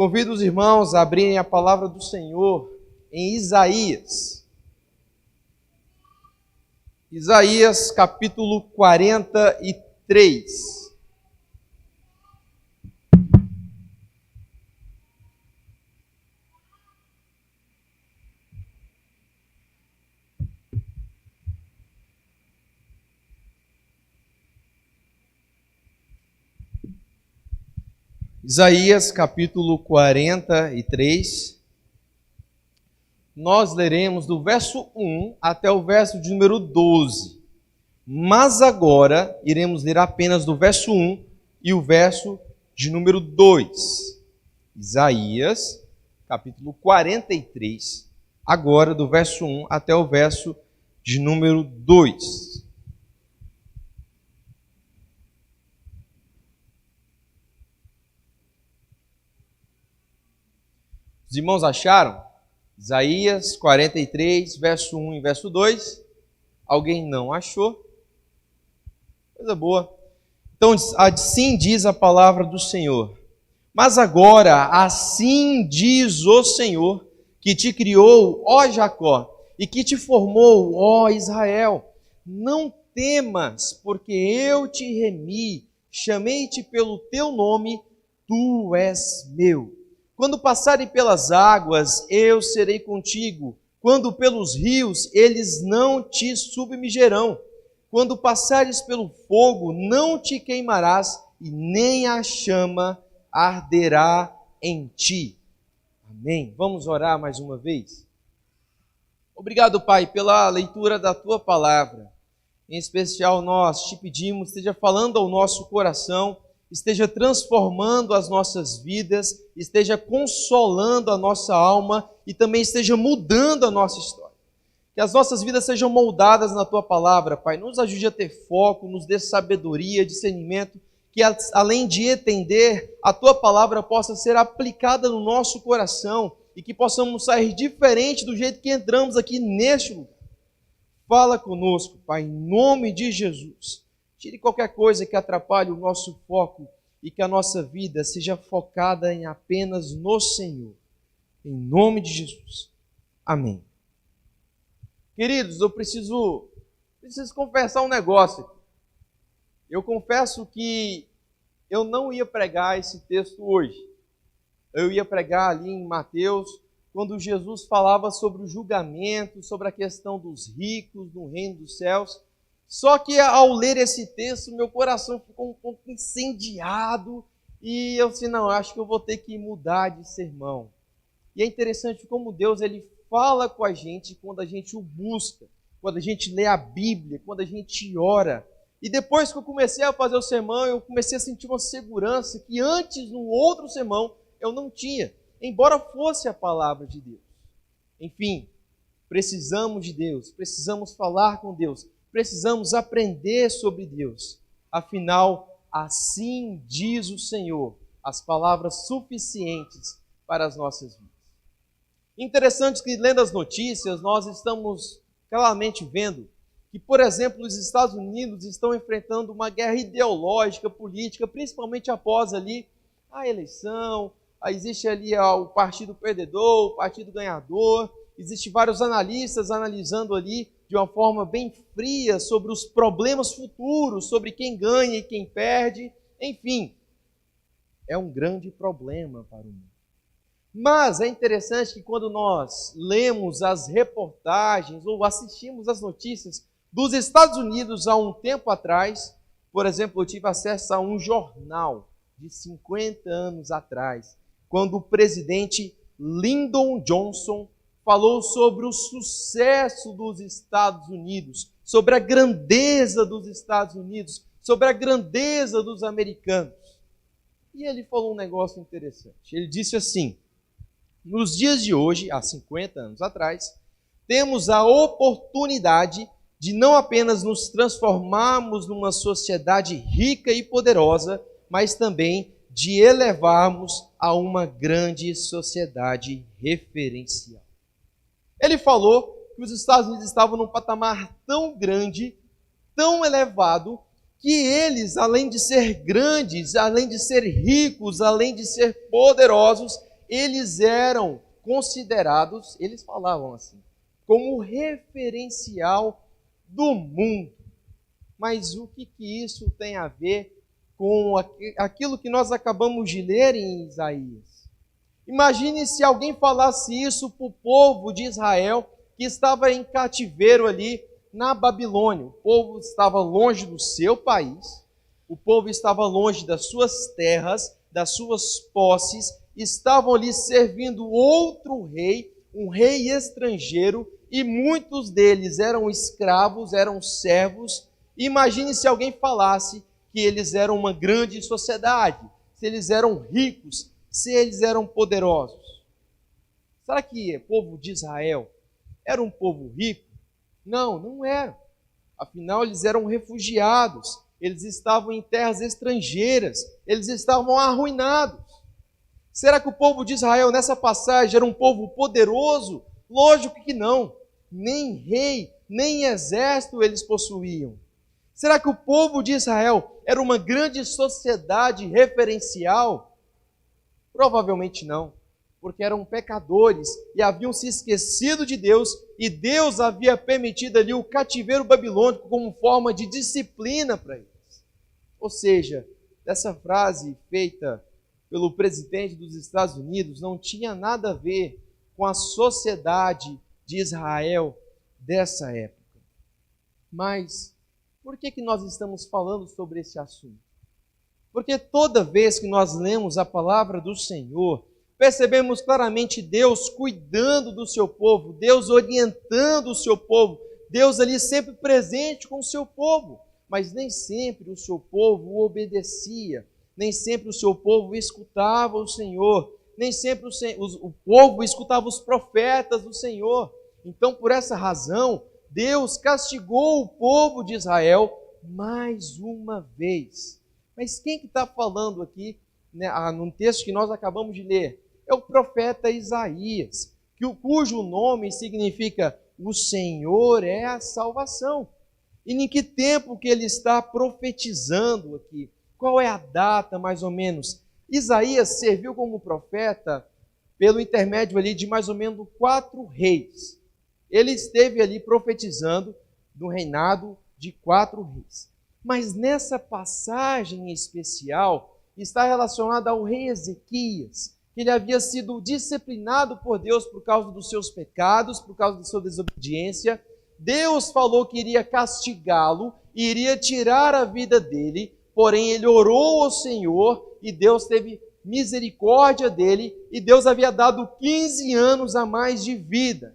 Convido os irmãos a abrirem a palavra do Senhor em Isaías. Isaías capítulo 43. Isaías capítulo 43, nós leremos do verso 1 até o verso de número 12. Mas agora iremos ler apenas do verso 1 e o verso de número 2. Isaías capítulo 43, agora do verso 1 até o verso de número 2. Os irmãos acharam? Isaías 43, verso 1 e verso 2. Alguém não achou? Coisa boa. Então, assim diz a palavra do Senhor. Mas agora, assim diz o Senhor, que te criou, ó Jacó, e que te formou, ó Israel. Não temas, porque eu te remi, chamei-te pelo teu nome, tu és meu. Quando passarem pelas águas, eu serei contigo. Quando pelos rios, eles não te submergerão. Quando passares pelo fogo, não te queimarás, e nem a chama arderá em ti. Amém. Vamos orar mais uma vez? Obrigado, Pai, pela leitura da Tua palavra. Em especial, nós te pedimos, esteja falando ao nosso coração, esteja transformando as nossas vidas, esteja consolando a nossa alma e também esteja mudando a nossa história. Que as nossas vidas sejam moldadas na Tua palavra, Pai. Nos ajude a ter foco, nos dê sabedoria, discernimento, que além de entender, a Tua palavra possa ser aplicada no nosso coração e que possamos sair diferente do jeito que entramos aqui neste lugar. Fala conosco, Pai, em nome de Jesus. Tire qualquer coisa que atrapalhe o nosso foco e que a nossa vida seja focada em apenas no Senhor. Em nome de Jesus. Amém. Queridos, eu preciso confessar um negócio. Eu confesso que eu não ia pregar esse texto hoje. Eu ia pregar ali em Mateus, quando Jesus falava sobre o julgamento, sobre a questão dos ricos no reino dos céus. Só que ao ler esse texto, meu coração ficou um pouco incendiado e eu disse, não, acho que eu vou ter que mudar de sermão. E é interessante como Deus ele fala com a gente quando a gente o busca, quando a gente lê a Bíblia, quando a gente ora. E depois que eu comecei a fazer o sermão, eu comecei a sentir uma segurança que antes, no outro sermão, eu não tinha, embora fosse a palavra de Deus. Enfim, precisamos de Deus, precisamos falar com Deus. Precisamos aprender sobre Deus. Afinal, assim diz o Senhor, as palavras suficientes para as nossas vidas. Interessante que, lendo as notícias, nós estamos claramente vendo que, por exemplo, os Estados Unidos estão enfrentando uma guerra ideológica, política, principalmente após ali a eleição. Existe ali o partido perdedor, o partido ganhador. Existem vários analistas analisando ali de uma forma bem fria sobre os problemas futuros, sobre quem ganha e quem perde. Enfim, é um grande problema para o mundo. Mas é interessante que quando nós lemos as reportagens ou assistimos as notícias dos Estados Unidos há um tempo atrás, por exemplo, eu tive acesso a um jornal de 50 anos atrás, quando o presidente Lyndon Johnson falou sobre o sucesso dos Estados Unidos, sobre a grandeza dos Estados Unidos, sobre a grandeza dos americanos. E ele falou um negócio interessante. Ele disse assim, nos dias de hoje, há 50 anos atrás, temos a oportunidade de não apenas nos transformarmos numa sociedade rica e poderosa, mas também de elevarmos a uma grande sociedade referencial. Ele falou que os Estados Unidos estavam num patamar tão grande, tão elevado, que eles, além de ser grandes, além de ser ricos, além de ser poderosos, eles eram considerados, eles falavam assim, como referencial do mundo. Mas o que isso tem a ver com aquilo que nós acabamos de ler em Isaías? Imagine se alguém falasse isso para o povo de Israel, que estava em cativeiro ali na Babilônia. O povo estava longe do seu país, o povo estava longe das suas terras, das suas posses, estavam ali servindo outro rei, um rei estrangeiro, e muitos deles eram escravos, eram servos. Imagine se alguém falasse que eles eram uma grande sociedade, se eles eram ricos, se eles eram poderosos. Será que o povo de Israel era um povo rico? Não, não era. Afinal, eles eram refugiados, eles estavam em terras estrangeiras, eles estavam arruinados. Será que o povo de Israel, nessa passagem, era um povo poderoso? Lógico que não. Nem rei, nem exército eles possuíam. Será que o povo de Israel era uma grande sociedade referencial? Provavelmente não, porque eram pecadores e haviam se esquecido de Deus, e Deus havia permitido ali o cativeiro babilônico como forma de disciplina para eles. Ou seja, essa frase feita pelo presidente dos Estados Unidos não tinha nada a ver com a sociedade de Israel dessa época. Mas por que nós estamos falando sobre esse assunto? Porque toda vez que nós lemos a palavra do Senhor, percebemos claramente Deus cuidando do seu povo, Deus orientando o seu povo, Deus ali sempre presente com o seu povo. Mas nem sempre o seu povo o obedecia, nem sempre o seu povo escutava o Senhor, nem sempre o povo escutava os profetas do Senhor. Então, por essa razão, Deus castigou o povo de Israel mais uma vez. Mas quem que está falando aqui, né, num texto que nós acabamos de ler? É o profeta Isaías, cujo nome significa o Senhor é a salvação. E em que tempo que ele está profetizando aqui? Qual é a data, mais ou menos? Isaías serviu como profeta pelo intermédio ali de mais ou menos 4 reis. Ele esteve ali profetizando no reinado de 4 reis. Mas nessa passagem especial está relacionada ao rei Ezequias, que ele havia sido disciplinado por Deus por causa dos seus pecados, por causa da sua desobediência. Deus falou que iria castigá-lo e iria tirar a vida dele, porém ele orou ao Senhor e Deus teve misericórdia dele, e Deus havia dado 15 anos a mais de vida.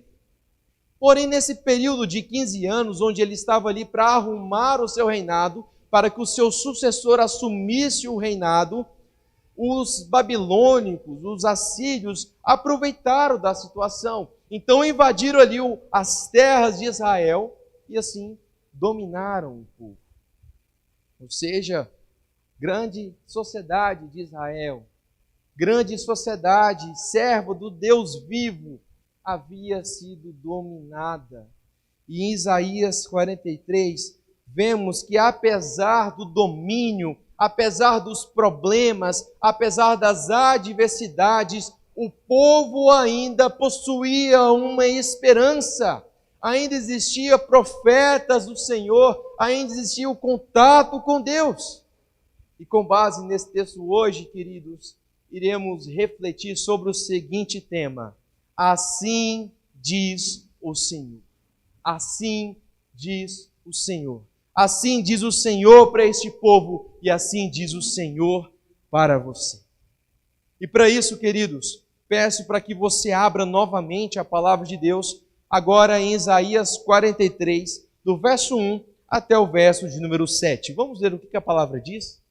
Porém, nesse período de 15 anos, onde ele estava ali para arrumar o seu reinado, para que o seu sucessor assumisse o reinado, os babilônicos, os assírios, aproveitaram da situação. Então invadiram ali as terras de Israel e assim dominaram o povo. Ou seja, grande sociedade de Israel, grande sociedade, servo do Deus vivo, havia sido dominada. E em Isaías 43, vemos que apesar do domínio, apesar dos problemas, apesar das adversidades, o povo ainda possuía uma esperança. Ainda existia profetas do Senhor, ainda existia o contato com Deus. E com base nesse texto hoje, queridos, iremos refletir sobre o seguinte tema: assim diz o Senhor. Assim diz o Senhor. Assim diz o Senhor para este povo e assim diz o Senhor para você. E para isso, queridos, peço para que você abra novamente a palavra de Deus, agora em Isaías 43, do verso 1 até o verso de número 7. Vamos ver o que a palavra diz?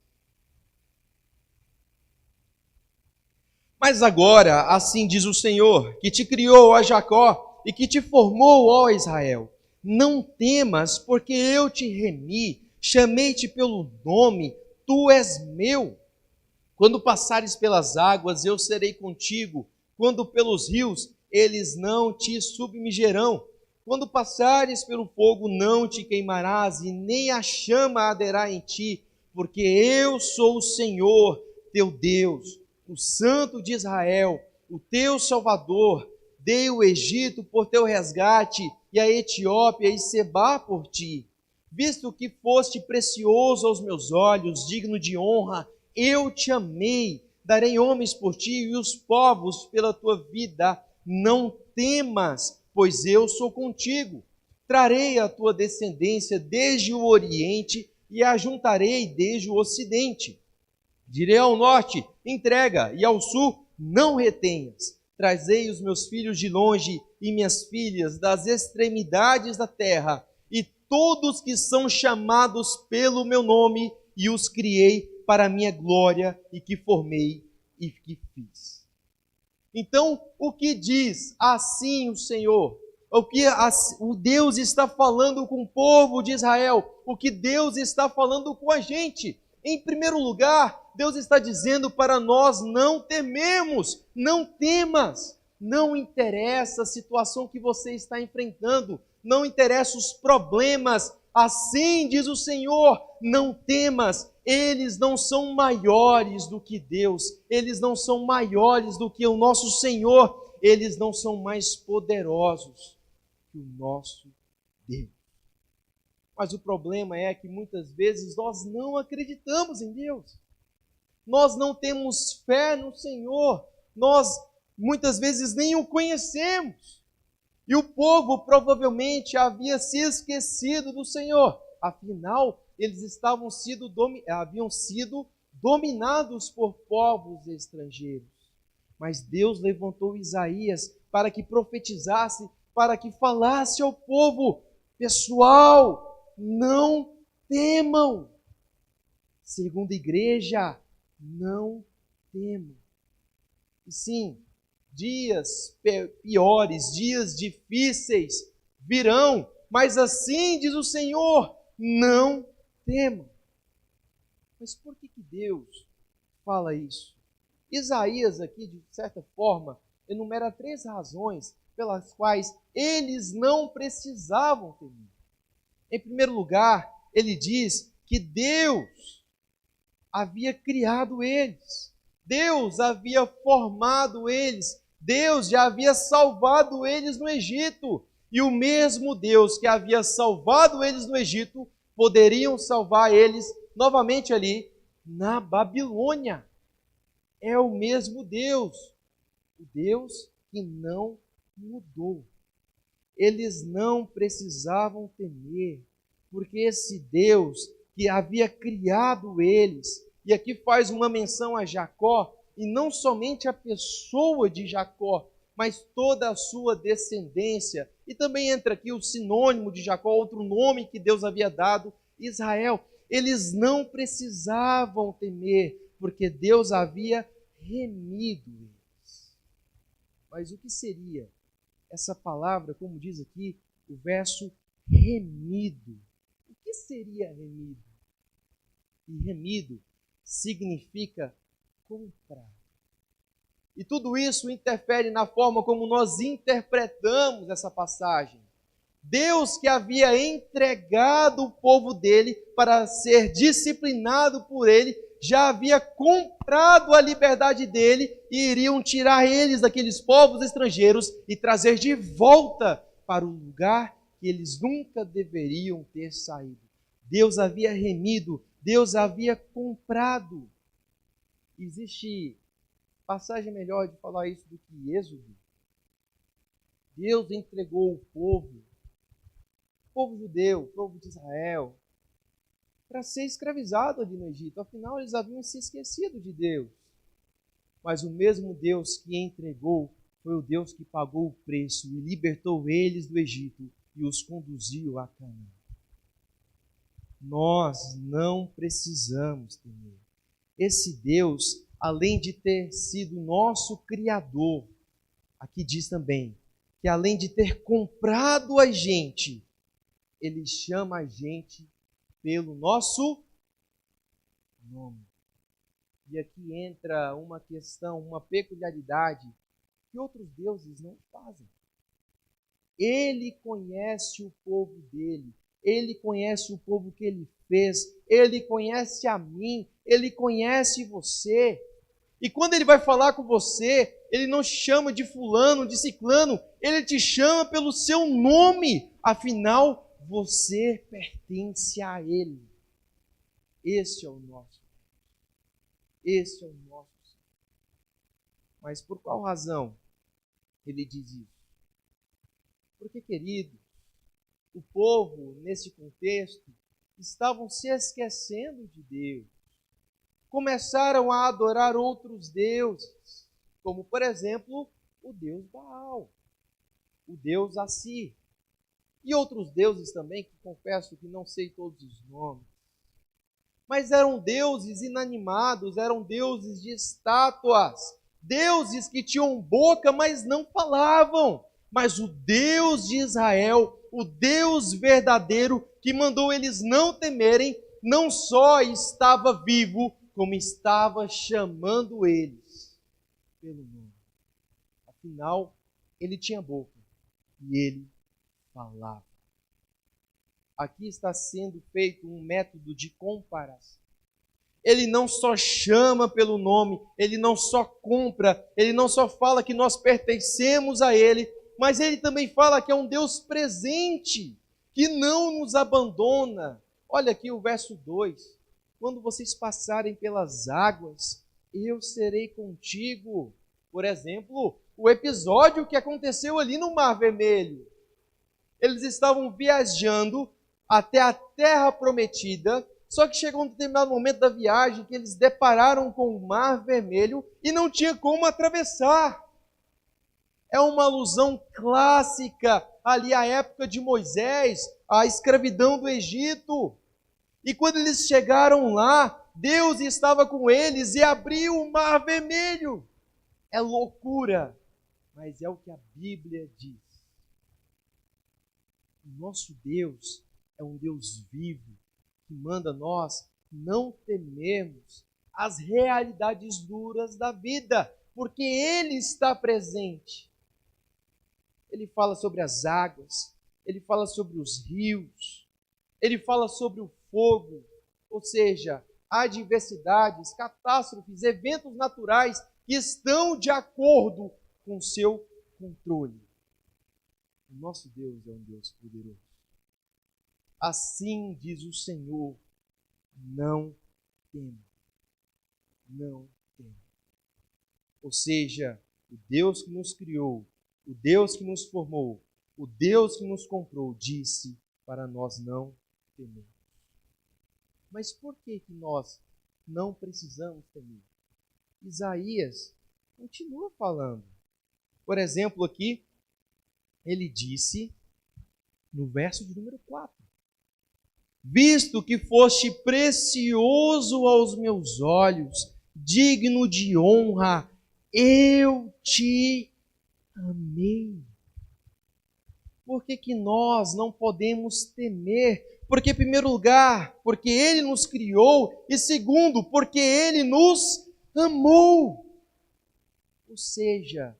Mas agora, assim diz o Senhor, que te criou, ó Jacó, e que te formou, ó Israel. Não temas, porque eu te remi, chamei-te pelo nome, tu és meu. Quando passares pelas águas, eu serei contigo. Quando pelos rios, eles não te submergerão. Quando passares pelo fogo, não te queimarás, e nem a chama arderá em ti, porque eu sou o Senhor, teu Deus, o Santo de Israel, o teu Salvador. Dei o Egito por teu resgate, e a Etiópia e Sebá por ti. Visto que foste precioso aos meus olhos, digno de honra, eu te amei. Darei homens por ti e os povos pela tua vida. Não temas, pois eu sou contigo. Trarei a tua descendência desde o Oriente e a juntarei desde o Ocidente. Direi ao norte, entrega, e ao sul, não retenhas. Trazei os meus filhos de longe e minhas filhas das extremidades da terra, e todos que são chamados pelo meu nome, e os criei para a minha glória, e que formei e que fiz. Então, o que diz assim o Senhor? O que o Deus está falando com o povo de Israel? O que Deus está falando com a gente? Em primeiro lugar, Deus está dizendo para nós não tememos, não temas. Não interessa a situação que você está enfrentando, não interessa os problemas. Assim diz o Senhor, não temas. Eles não são maiores do que Deus, eles não são maiores do que o nosso Senhor, eles não são mais poderosos que o nosso Deus. Mas o problema é que muitas vezes nós não acreditamos em Deus. Nós não temos fé no Senhor. Nós muitas vezes nem o conhecemos. E o povo provavelmente havia se esquecido do Senhor. Afinal, eles haviam sido dominados por povos estrangeiros. Mas Deus levantou Isaías para que profetizasse, para que falasse ao povo: pessoal, não temam. Segunda igreja, não temam. E sim, dias piores, dias difíceis virão, mas assim diz o Senhor, não temam. Mas por que Deus fala isso? Isaías aqui, de certa forma, enumera 3 razões pelas quais eles não precisavam temer. Em primeiro lugar, ele diz que Deus havia criado eles, Deus havia formado eles, Deus já havia salvado eles no Egito, e o mesmo Deus que havia salvado eles no Egito, poderiam salvar eles novamente ali na Babilônia. É o mesmo Deus, o Deus que não mudou. Eles não precisavam temer, porque esse Deus que havia criado eles, e aqui faz uma menção a Jacó, e não somente a pessoa de Jacó, mas toda a sua descendência, e também entra aqui o sinônimo de Jacó, outro nome que Deus havia dado, Israel. Eles não precisavam temer, porque Deus havia remido eles. Mas o que seria essa palavra, como diz aqui o verso, remido? O que seria remido? E remido significa comprar. E tudo isso interfere na forma como nós interpretamos essa passagem. Deus, que havia entregado o povo dele para ser disciplinado por ele, já havia comprado a liberdade dele e iriam tirar eles daqueles povos estrangeiros e trazer de volta para o lugar que eles nunca deveriam ter saído. Deus havia remido, Deus havia comprado. Existe passagem melhor de falar isso do que Êxodo? Deus entregou o povo judeu, o povo de Israel, para ser escravizado ali no Egito. Afinal, eles haviam se esquecido de Deus. Mas o mesmo Deus que entregou foi o Deus que pagou o preço e libertou eles do Egito e os conduziu a Canaã. Nós não precisamos temer. Esse Deus, além de ter sido nosso Criador, aqui diz também que além de ter comprado a gente, Ele chama a gente pelo nosso nome. E aqui entra uma questão, uma peculiaridade que outros deuses não fazem. Ele conhece o povo dele, ele conhece o povo que ele fez, ele conhece a mim, ele conhece você. E quando ele vai falar com você, ele não chama de fulano, de ciclano, ele te chama pelo seu nome. Afinal, você pertence a ele. Esse é o nosso. Esse é o nosso. Mas por qual razão ele diz isso? Porque, querido, o povo, nesse contexto, estavam se esquecendo de Deus. Começaram a adorar outros deuses, como, por exemplo, o deus Baal, o deus Assir, e outros deuses também, que confesso que não sei todos os nomes. Mas eram deuses inanimados, eram deuses de estátuas, deuses que tinham boca, mas não falavam. Mas o Deus de Israel, o Deus verdadeiro, que mandou eles não temerem, não só estava vivo, como estava chamando eles pelo nome. Afinal, ele tinha boca e ele falava. Aqui está sendo feito um método de comparação. Ele não só chama pelo nome, ele não só compra, ele não só fala que nós pertencemos a ele, mas ele também fala que é um Deus presente, que não nos abandona. Olha aqui o verso 2. Quando vocês passarem pelas águas, eu serei contigo. Por exemplo, o episódio que aconteceu ali no Mar Vermelho. Eles estavam viajando até a Terra Prometida, só que chegou um determinado momento da viagem que eles depararam com o Mar Vermelho e não tinha como atravessar. É uma alusão clássica ali à época de Moisés, à escravidão do Egito. E quando eles chegaram lá, Deus estava com eles e abriu o Mar Vermelho. É loucura, mas é o que a Bíblia diz. O nosso Deus é um Deus vivo, que manda nós não temermos as realidades duras da vida, porque Ele está presente. Ele fala sobre as águas, Ele fala sobre os rios, Ele fala sobre o fogo, ou seja, adversidades, catástrofes, eventos naturais que estão de acordo com o seu controle. O nosso Deus é um Deus poderoso. Assim diz o Senhor, não tema, não tema. Ou seja, o Deus que nos criou, o Deus que nos formou, o Deus que nos comprou, disse para nós não temermos. Mas por que nós não precisamos temer? Isaías continua falando. Por exemplo, aqui, ele disse no verso de número 4: visto que foste precioso aos meus olhos, digno de honra, eu te amei. Por que nós não podemos temer? Porque, em primeiro lugar, porque Ele nos criou, e segundo, porque Ele nos amou. Ou seja,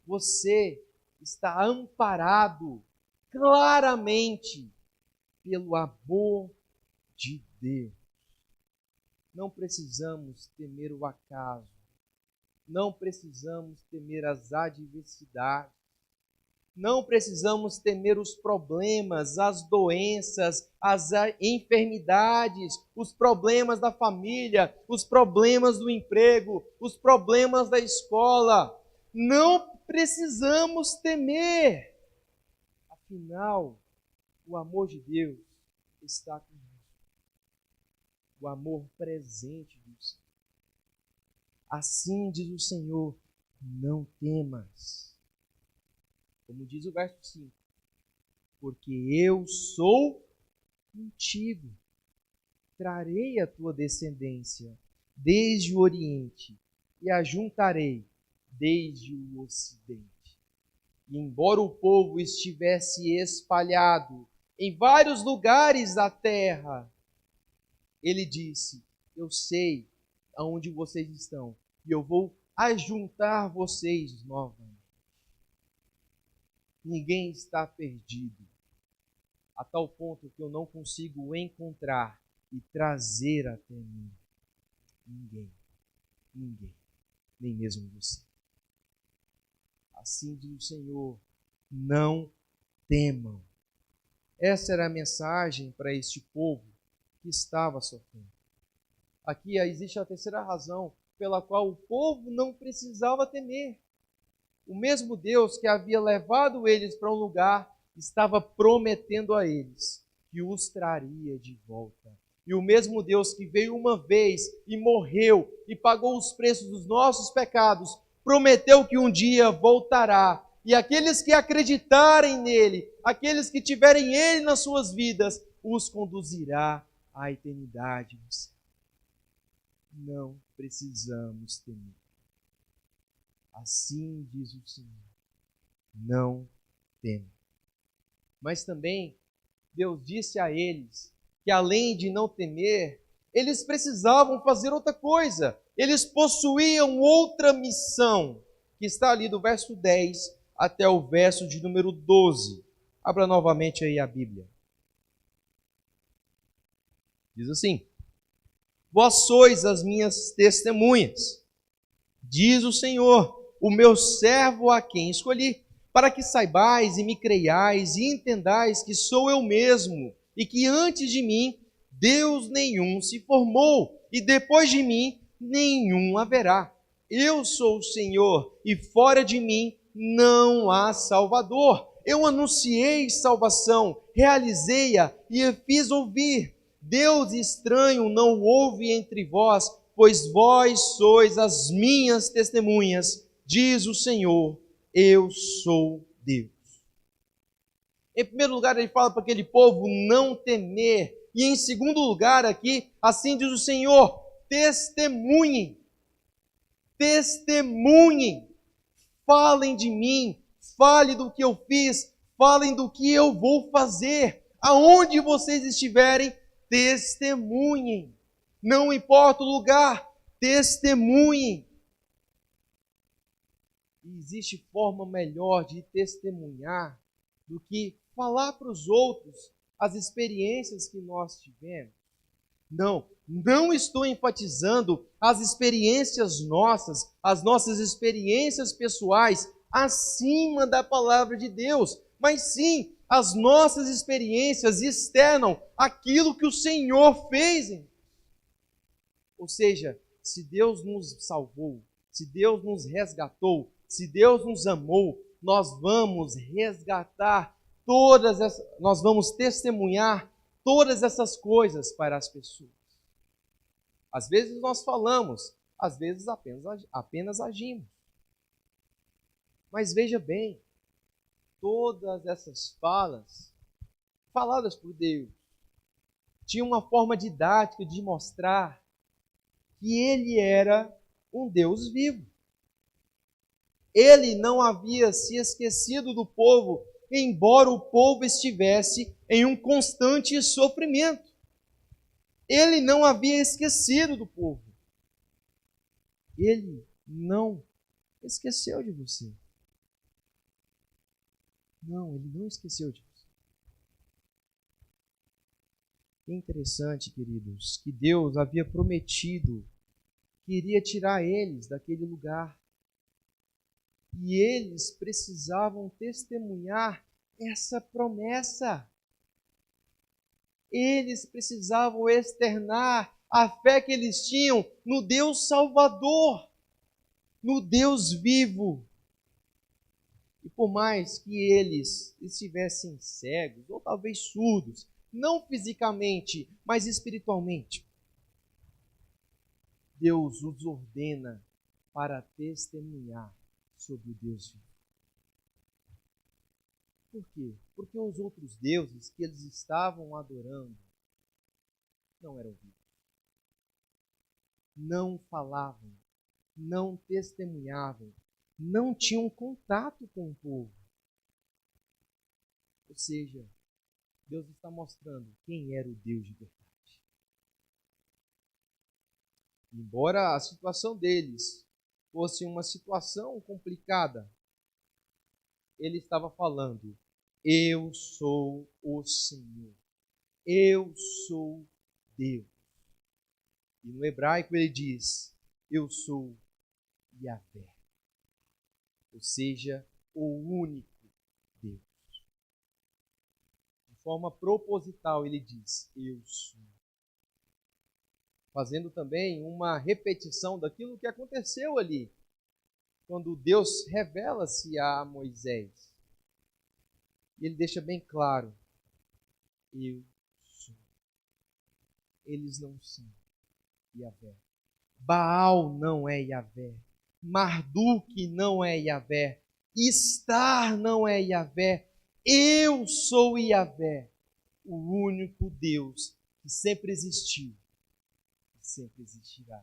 você está amparado claramente pelo amor de Deus. Não precisamos temer o acaso, não precisamos temer as adversidades, não precisamos temer os problemas, as doenças, as enfermidades, os problemas da família, os problemas do emprego, os problemas da escola. Não precisamos temer. Afinal, o amor de Deus está conosco. O amor presente do Senhor. Assim diz o Senhor, não temas. Como diz o verso 5, porque eu sou contigo. Trarei a tua descendência desde o Oriente e a juntarei desde o Ocidente. E embora o povo estivesse espalhado em vários lugares da terra, ele disse, eu sei aonde vocês estão e eu vou ajuntar vocês novamente. Ninguém está perdido, a tal ponto que eu não consigo encontrar e trazer até mim. Ninguém. nem mesmo você. Assim diz o Senhor, não temam. Essa era a mensagem para este povo que estava sofrendo. Aqui existe a terceira razão pela qual o povo não precisava temer. O mesmo Deus que havia levado eles para um lugar estava prometendo a eles que os traria de volta. E o mesmo Deus que veio uma vez e morreu e pagou os preços dos nossos pecados, prometeu que um dia voltará. E aqueles que acreditarem nele, aqueles que tiverem ele nas suas vidas, os conduzirá à eternidade no céu. Não precisamos temer. Assim diz o Senhor, não temam. Mas também Deus disse a eles que além de não temer, eles precisavam fazer outra coisa. Eles possuíam outra missão, que está ali do verso 10 até o verso de número 12. Abra novamente aí a Bíblia. Diz assim: Vós sois as minhas testemunhas, diz o Senhor, o meu servo a quem escolhi, para que saibais e me creiais e entendais que sou eu mesmo, e que antes de mim Deus nenhum se formou, e depois de mim nenhum haverá. Eu sou o Senhor, e fora de mim não há Salvador. Eu anunciei salvação, realizei-a e a fiz ouvir. Deus estranho não houve entre vós, pois vós sois as minhas testemunhas, diz o Senhor, eu sou Deus. Em primeiro lugar, ele fala para aquele povo não temer. E em segundo lugar aqui, assim diz o Senhor, testemunhem. Testemunhem. Falem de mim, fale do que eu fiz, falem do que eu vou fazer. Aonde vocês estiverem, testemunhem. Não importa o lugar, testemunhem. E existe forma melhor de testemunhar do que falar para os outros as experiências que nós tivemos. Não estou enfatizando as experiências nossas, as nossas experiências pessoais acima da palavra de Deus, mas sim as nossas experiências externam aquilo que o Senhor fez. Ou seja, se Deus nos salvou, se Deus nos resgatou, se Deus nos amou, nós vamos resgatar nós vamos testemunhar todas essas coisas para as pessoas. Às vezes nós falamos, às vezes apenas agimos. Mas veja bem, todas essas faladas por Deus, tinham uma forma didática de mostrar que Ele era um Deus vivo. Ele não havia se esquecido do povo, embora o povo estivesse em um constante sofrimento. Ele não havia esquecido do povo. Ele não esqueceu de você. Não, ele não esqueceu de você. É interessante, queridos, que Deus havia prometido que iria tirar eles daquele lugar. E eles precisavam testemunhar essa promessa. Eles precisavam externar a fé que eles tinham no Deus Salvador, no Deus vivo. E por mais que eles estivessem cegos, ou talvez surdos, não fisicamente, mas espiritualmente, Deus os ordena para testemunhar sobre o Deus vivo. Por quê? Porque os outros deuses que eles estavam adorando não eram vivos. Não falavam, não testemunhavam, não tinham contato com o povo. Ou seja, Deus está mostrando quem era o Deus de verdade. Embora a situação deles fosse uma situação complicada, ele estava falando, eu sou o Senhor, eu sou Deus. E no hebraico ele diz, eu sou Yahvé. Ou seja, o único Deus. De forma proposital, ele diz, eu sou. Fazendo também uma repetição daquilo que aconteceu ali, quando Deus revela-se a Moisés. E ele deixa bem claro, eu sou. Eles não são Yahvé. Baal não é Yahvé. Marduk não é Yahvé. Estar não é Yahvé. Eu sou Yahvé, o único Deus que sempre existiu e sempre existirá.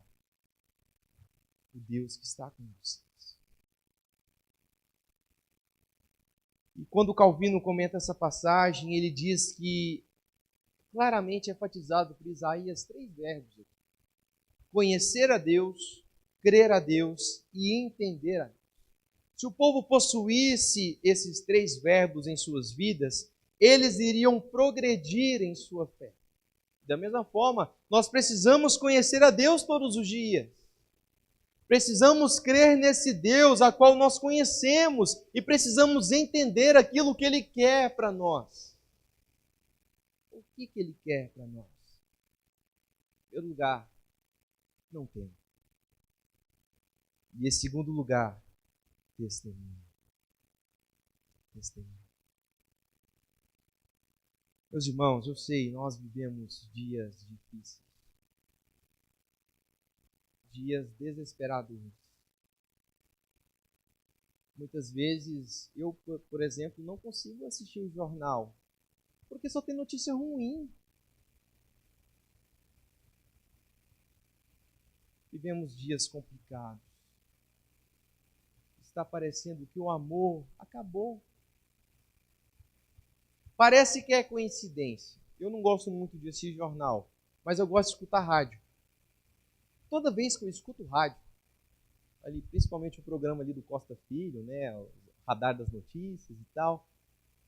O Deus que está com vocês. E quando Calvino comenta essa passagem, ele diz que claramente é enfatizado por Isaías 3 verbos. Conhecer a Deus, crer a Deus e entender a Deus. Se o povo possuísse esses 3 verbos em suas vidas, eles iriam progredir em sua fé. Da mesma forma, nós precisamos conhecer a Deus todos os dias. Precisamos crer nesse Deus a qual nós conhecemos e precisamos entender aquilo que Ele quer para nós. O que Ele quer para nós? Em primeiro lugar, não tema. E em segundo lugar, testemunha. Testemunha. Meus irmãos, eu sei, nós vivemos dias difíceis. Dias desesperadores. Muitas vezes eu, por exemplo, não consigo assistir o jornal, porque só tem notícia ruim. Vivemos dias complicados. Está parecendo que o amor acabou. Parece que é coincidência. Eu não gosto muito de assistir jornal, mas eu gosto de escutar rádio. Toda vez que eu escuto rádio, ali, principalmente o programa ali do Costa Filho, né, o Radar das Notícias e tal,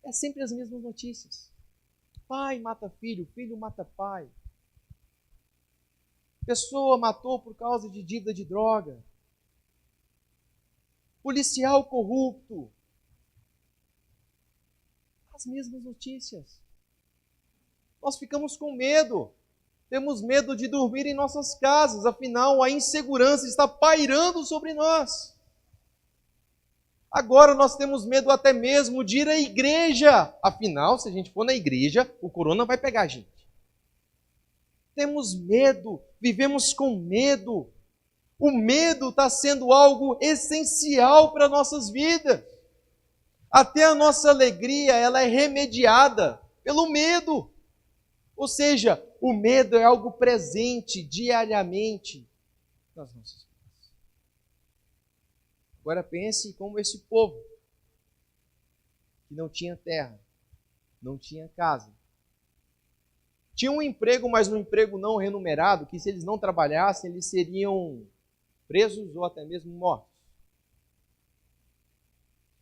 é sempre as mesmas notícias. Pai mata filho, filho mata pai. Pessoa matou por causa de dívida de droga. Policial corrupto. As mesmas notícias. Nós ficamos com medo. Temos medo de dormir em nossas casas, afinal a insegurança está pairando sobre nós. Agora nós temos medo até mesmo de ir à igreja, afinal, se a gente for na igreja, o corona vai pegar a gente. Temos medo, vivemos com medo. O medo está sendo algo essencial para nossas vidas. Até a nossa alegria, ela é remediada pelo medo. Ou seja, o medo é algo presente diariamente nas nossas vidas. Agora pense como esse povo, que não tinha terra, não tinha casa. Tinha um emprego, mas um emprego não remunerado, que se eles não trabalhassem, eles seriam presos ou até mesmo mortos.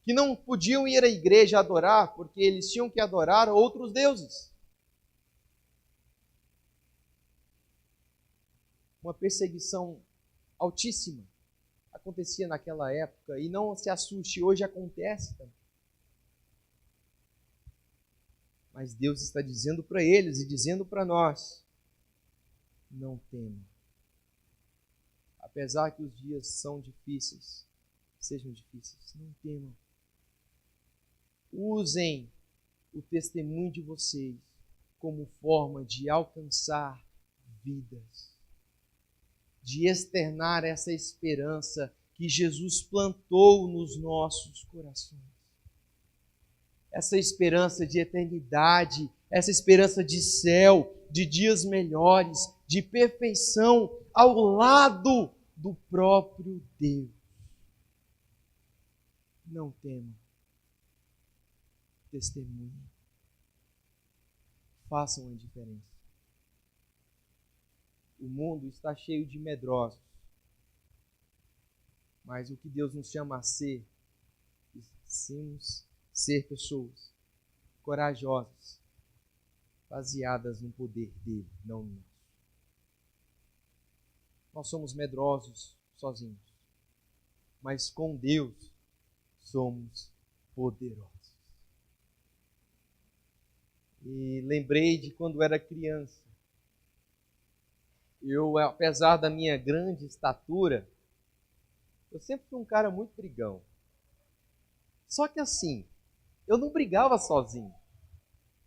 Que não podiam ir à igreja adorar, porque eles tinham que adorar outros deuses. Uma perseguição altíssima acontecia naquela época, e não se assuste, hoje acontece também. Mas Deus está dizendo para eles e dizendo para nós, não temam. Apesar que os dias são difíceis, sejam difíceis, não temam. Usem o testemunho de vocês como forma de alcançar vidas, de externar essa esperança que Jesus plantou nos nossos corações. Essa esperança de eternidade, essa esperança de céu, de dias melhores, de perfeição ao lado do próprio Deus. Não temam. Testemunhem. Façam a diferença. O mundo está cheio de medrosos. Mas o que Deus nos chama a ser, precisamos ser pessoas corajosas, baseadas no poder dele, não no nosso. Nós somos medrosos sozinhos. mas com Deus somos poderosos. E lembrei de quando era criança. Eu, apesar da minha grande estatura, eu sempre fui um cara muito brigão. Só que assim, eu não brigava sozinho.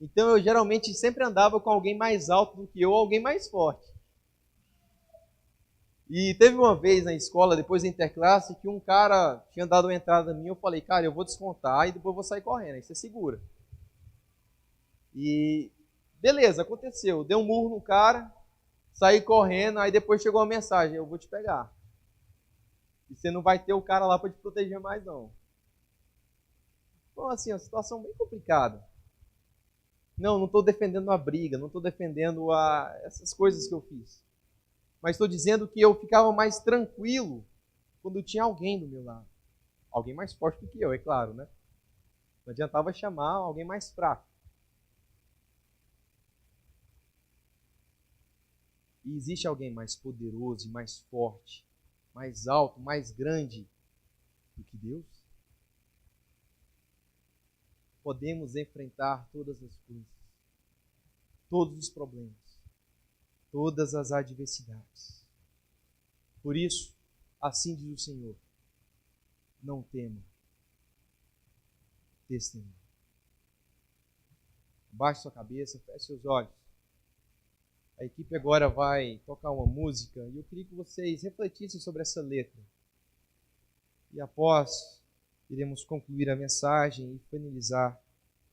Então eu geralmente sempre andava com alguém mais alto do que eu, ou alguém mais forte. E teve uma vez na escola, depois da interclasse, que um cara tinha dado uma entrada em mim, eu falei, cara, eu vou descontar e depois eu vou sair correndo, aí você segura. E beleza, aconteceu, dei um murro no cara, saí correndo, aí depois chegou uma mensagem, eu vou te pegar. E você não vai ter o cara lá para te proteger mais não. Então assim, uma situação bem complicada. Não estou defendendo a briga, não estou defendendo essas coisas que eu fiz. Mas estou dizendo que eu ficava mais tranquilo quando tinha alguém do meu lado. Alguém mais forte do que eu, é claro, né? Não adiantava chamar alguém mais fraco. E existe alguém mais poderoso e mais forte, mais alto, mais grande do que Deus? Podemos enfrentar todas as coisas, todos os problemas, todas as adversidades. Por isso, assim diz o Senhor, não tema, testemunhe. Baixe sua cabeça, feche seus olhos. A equipe agora vai tocar uma música e eu queria que vocês refletissem sobre essa letra. E após, iremos concluir a mensagem e finalizar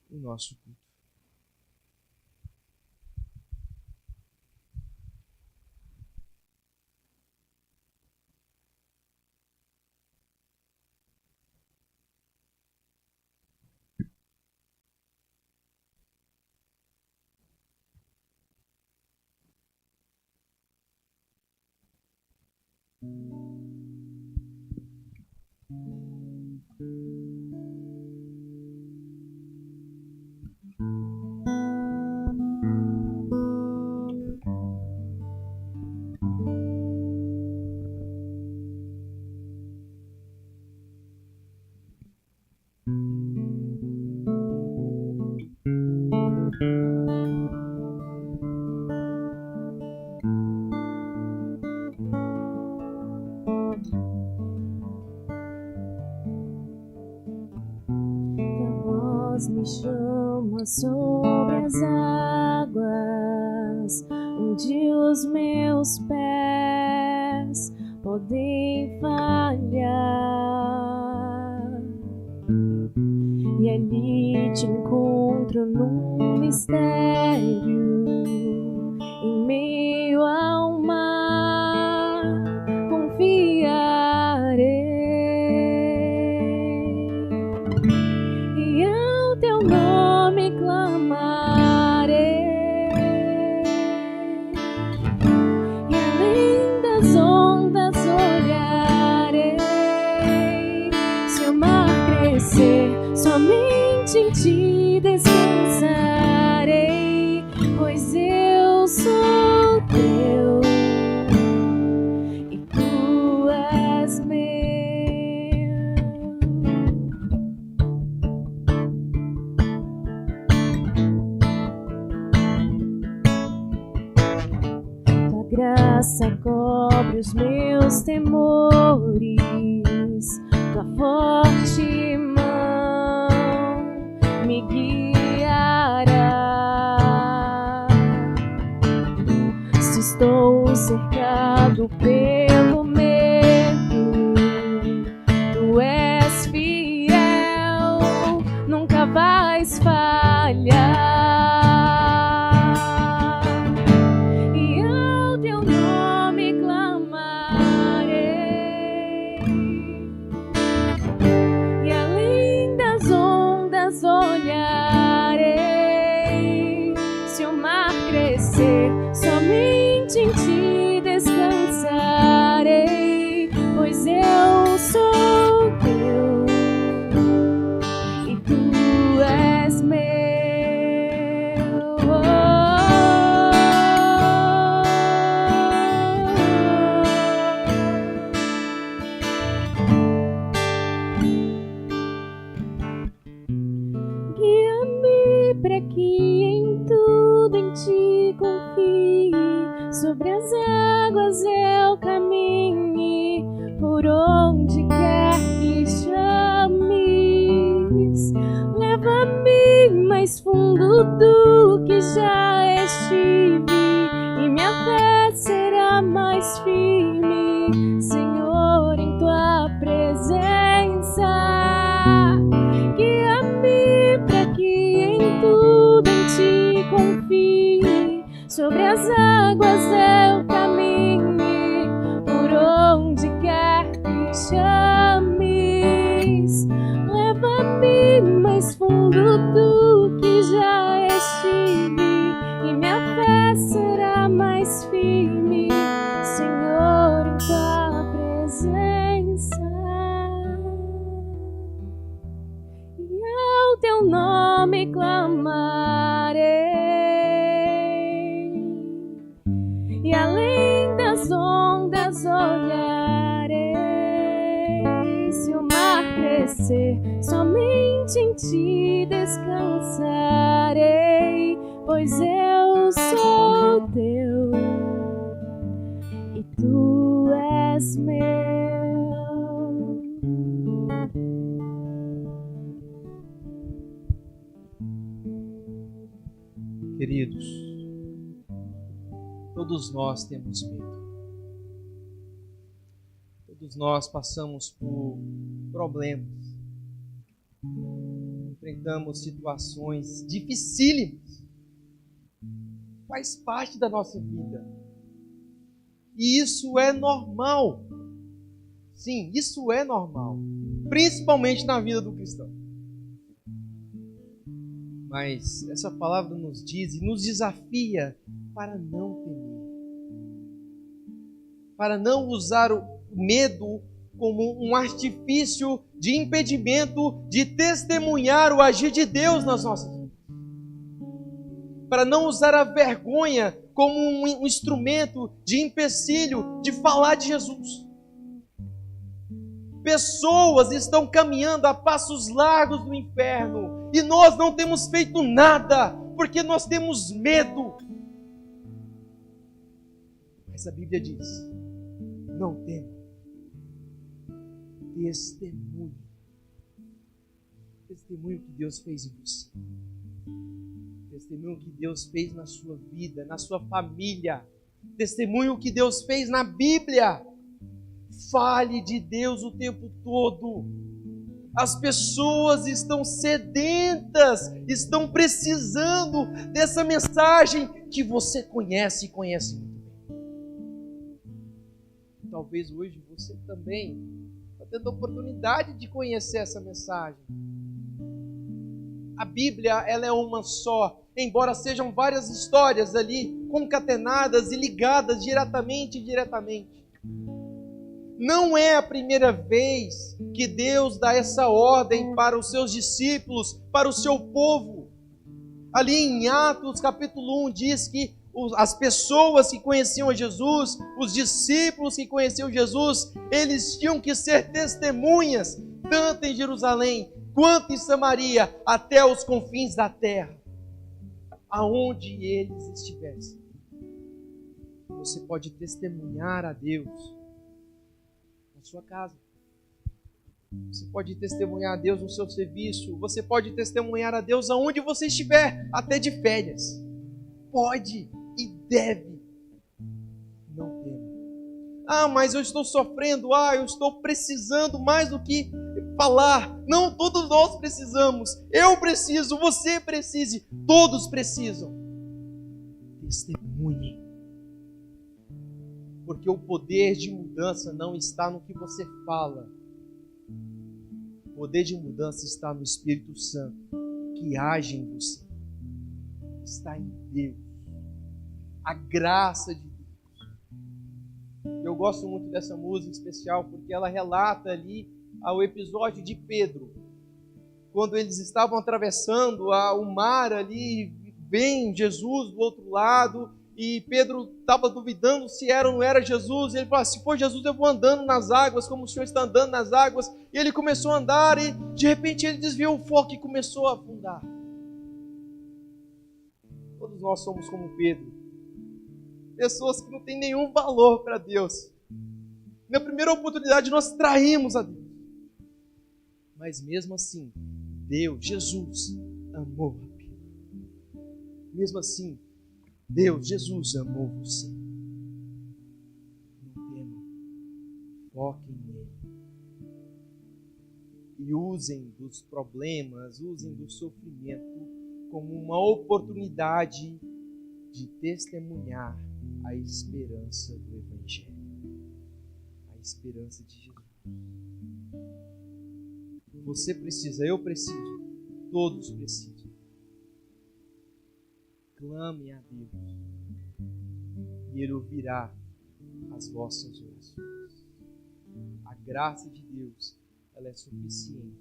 o nosso culto. Me chama sobre as águas, onde os meus pés podem falhar, e ali te encontro num mistério, em meio ao mar, confiarei. Teu nome clamarei, e além das ondas olharei. Se o mar crescer, somente em ti descansarei, pois eu sou teu e tu és meu. Graça cobre os meus temores, tua forte mão me guiará. Se estou cercado pelo medo, tu és fiel, nunca vais falhar. Olharei, se o mar crescer, somente em ti descansarei, pois eu sou teu e tu és meu. que em tudo em ti confie, sobre as águas eu caminhe, por onde quer que chames. Leva-me mais fundo do que já estive, e minha fé será mais firme, Senhor, em tua presença. Guia-me para que em tudo em ti confie, sobre as águas eu caminhe, por onde quer que chames. Leva-me mais fundo do que já estive, e minha fé será mais firme, Senhor, em tua presença. E ao teu nome clamarei, e além das ondas olharei. Se o mar crescer, somente em ti descansarei, pois eu sou teu e tu és meu. Queridos, todos nós temos medo. Todos nós passamos por problemas, enfrentamos situações dificílimas. Faz parte da nossa vida. E isso é normal. Sim, isso é normal. Principalmente na vida do cristão. Mas essa palavra nos diz e nos desafia para não temer. Para não usar o medo como um artifício de impedimento de testemunhar o agir de Deus nas nossas vidas. Para não usar a vergonha como um instrumento de empecilho de falar de Jesus. Pessoas estão caminhando a passos largos do inferno e nós não temos feito nada porque nós temos medo. Mas a Bíblia diz: não tema, testemunhe. Testemunhe o que Deus fez em você. Testemunhe o que Deus fez na sua vida, na sua família. Testemunhe o que Deus fez na Bíblia. Fale de Deus o tempo todo. As pessoas estão sedentas, estão precisando dessa mensagem que você conhece e conhece muito bem. Talvez hoje você também está tendo a oportunidade de conhecer essa mensagem. A Bíblia, ela é uma só, embora sejam várias histórias ali concatenadas e ligadas diretamente e indiretamente. Não é a primeira vez que Deus dá essa ordem para os seus discípulos, para o seu povo. Ali em Atos capítulo 1 diz que as pessoas que conheciam a Jesus, os discípulos que conheciam Jesus, eles tinham que ser testemunhas, tanto em Jerusalém quanto em Samaria, até os confins da terra. Aonde eles estivessem, você pode testemunhar a Deus na sua casa. Você pode testemunhar a Deus no seu serviço. Você pode testemunhar a Deus aonde você estiver, até de férias. Pode e deve. Não tema. Ah, mas eu estou sofrendo. Ah, eu estou precisando mais do que falar. Não, todos nós precisamos. Eu preciso, você precise, todos precisam. Testemunhe. Porque o poder de mudança não está no que você fala. O poder de mudança está no Espírito Santo, que age em você. Está em Deus. A graça de Deus. Eu gosto muito dessa música especial, porque ela relata ali o episódio de Pedro. Quando eles estavam atravessando o mar ali, vem Jesus do outro lado, e Pedro estava duvidando se era ou não era Jesus, e ele falou: se for Jesus eu vou andando nas águas, como o Senhor está andando nas águas. E ele começou a andar, e de repente ele desviou o foco e começou a afundar. nós somos como Pedro. Pessoas que não têm nenhum valor para Deus. Na primeira oportunidade nós traímos a Deus. Mas mesmo assim, Deus, Jesus, amou a Pedro. Mesmo assim, Deus, Jesus amou você. Não temam. Foquem nele. E usem dos problemas, usem do sofrimento como uma oportunidade de testemunhar a esperança do Evangelho. A esperança de Jesus. Você precisa, eu preciso, todos precisam. Clame a Deus e Ele ouvirá as vossas orações. A graça de Deus, ela é suficiente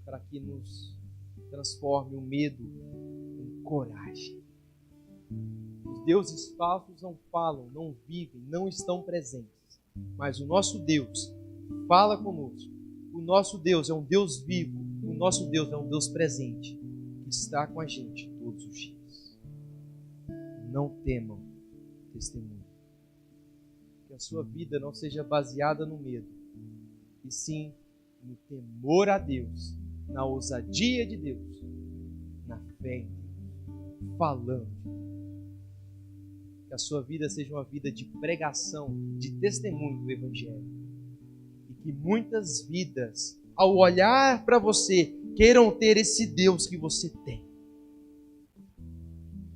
para que nos transforme o medo em coragem. Os deuses falsos não falam, não vivem, não estão presentes. Mas o nosso Deus fala conosco. O nosso Deus é um Deus vivo. O nosso Deus é um Deus presente, que está com a gente todos os dias. Não temam testemunho. Que a sua vida não seja baseada no medo, e sim no temor a Deus, na ousadia de Deus, na fé em Deus, falando de Deus. Que a sua vida seja uma vida de pregação, de testemunho do Evangelho. E que muitas vidas, ao olhar para você, queiram ter esse Deus que você tem.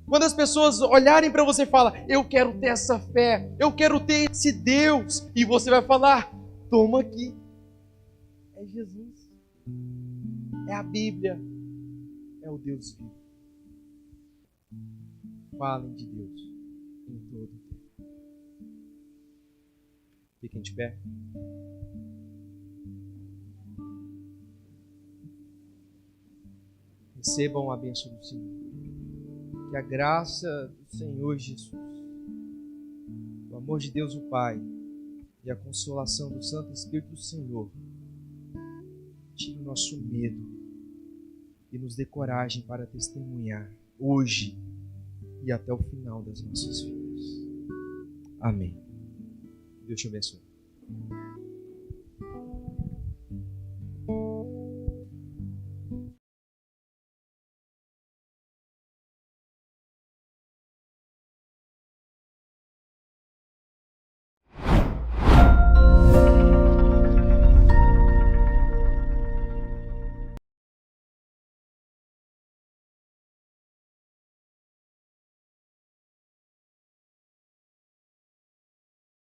Quando as pessoas olharem para você e falam, eu quero ter essa fé, eu quero ter esse Deus, e você vai falar, toma aqui. É Jesus. É a Bíblia. É o Deus vivo. Falem de Deus em todo o tempo. Fiquem de pé. Recebam a bênção do Senhor. Que a graça do Senhor Jesus, o amor de Deus o Pai e a consolação do Santo Espírito do Senhor tire o nosso medo e nos dê coragem para testemunhar hoje e até o final das nossas vidas. Amém. Deus te abençoe.